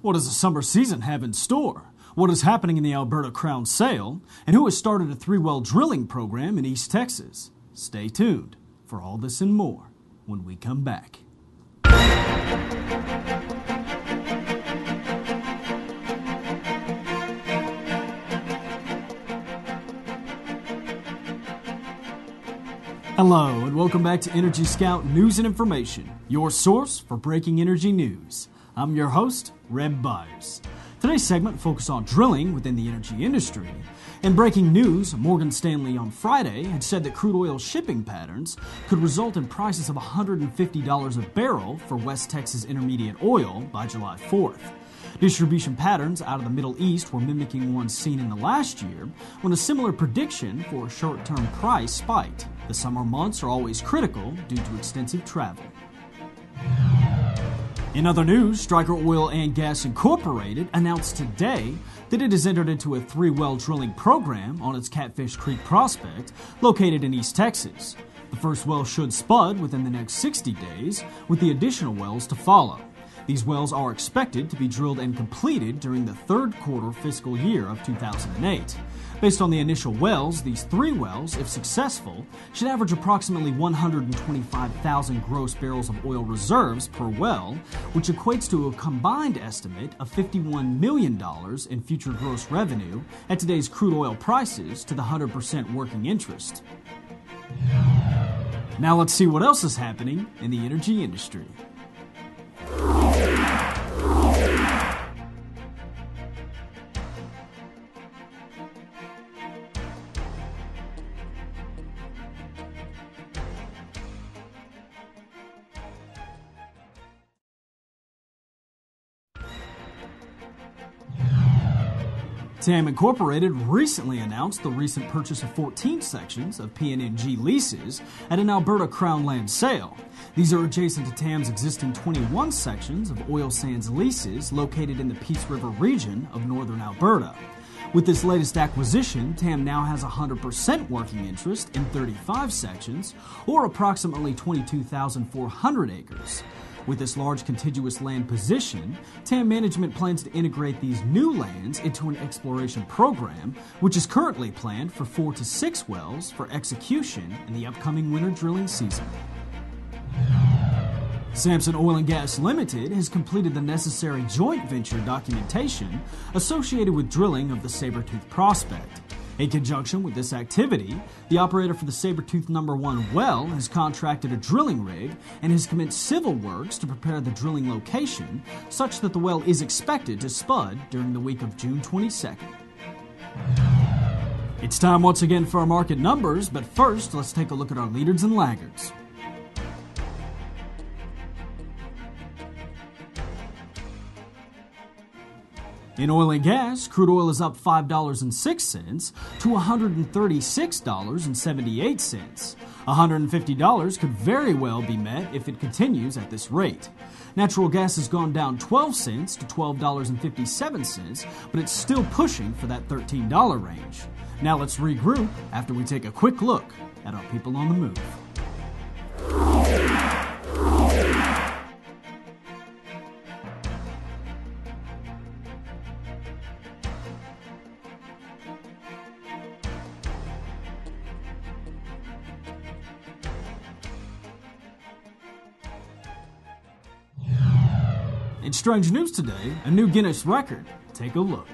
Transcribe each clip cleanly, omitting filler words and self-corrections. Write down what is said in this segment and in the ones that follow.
What does the summer season have in store? What is happening in the Alberta Crown Sale? And who has started a 3-well drilling program in East Texas? Stay tuned for all this and more when we come back. Hello and welcome back to EnergyScout News and Information, your source for breaking energy news. I'm your host, Reb Byers. Today's segment focuses on drilling within the energy industry. In breaking news, Morgan Stanley on Friday had said that crude oil shipping patterns could result in prices of $150 a barrel for West Texas Intermediate oil by July 4th. Distribution patterns out of the Middle East were mimicking ones seen in the last year, when a similar prediction for a short-term price spiked. The summer months are always critical due to extensive travel. In other news, Striker Oil and Gas Incorporated announced today that it has entered into a 3-well drilling program on its Catfish Creek prospect located in East Texas. The first well should spud within the next 60 days, with the additional wells to follow. These wells are expected to be drilled and completed during the third quarter fiscal year of 2008. Based on the initial wells, these 3 wells, if successful, should average approximately 125,000 gross barrels of oil reserves per well, which equates to a combined estimate of $51 million in future gross revenue at today's crude oil prices to the 100% working interest. Now let's see what else is happening in the energy industry. TAM Incorporated recently announced the recent purchase of 14 sections of PNNG leases at an Alberta Crown land sale. These are adjacent to TAM's existing 21 sections of oil sands leases located in the Peace River region of northern Alberta. With this latest acquisition, TAM now has 100% working interest in 35 sections, or approximately 22,400 acres. With this large contiguous land position, TAM management plans to integrate these new lands into an exploration program, which is currently planned for 4 to 6 wells for execution in the upcoming winter drilling season. Sampson Oil and Gas Limited has completed the necessary joint venture documentation associated with drilling of the Sabertooth prospect. In conjunction with this activity, the operator for the Sabertooth No. 1 well has contracted a drilling rig and has commenced civil works to prepare the drilling location such that the well is expected to spud during the week of June 22nd. It's time once again for our market numbers, but first let's take a look at our leaders and laggards. In oil and gas, crude oil is up $5.06 to $136.78. $150 could very well be met if it continues at this rate. Natural gas has gone down 12 cents to $12.57, but it's still pushing for that $13 range. Now let's regroup after we take a quick look at our people on the move. In strange news today, a new Guinness record. Take a look.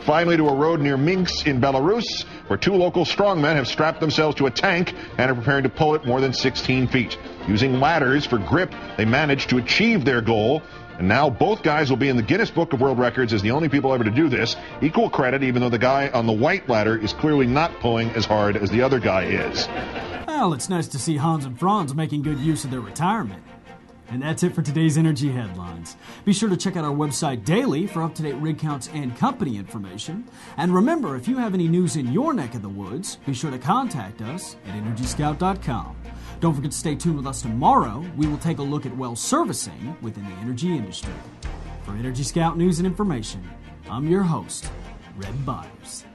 Finally to a road near Minsk in Belarus, where 2 local strongmen have strapped themselves to a tank and are preparing to pull it more than 16 feet. Using ladders for grip, they managed to achieve their goal, and now both guys will be in the Guinness Book of World Records as the only people ever to do this. Equal credit, even though the guy on the white ladder is clearly not pulling as hard as the other guy is. Well, it's nice to see Hans and Franz making good use of their retirement. And that's it for today's energy headlines. Be sure to check out our website daily for up-to-date rig counts and company information. And remember, if you have any news in your neck of the woods, be sure to contact us at EnergyScout.com. Don't forget to stay tuned with us tomorrow. We will take a look at well servicing within the energy industry. For EnergyScout News and Information, I'm your host, Reb Byers.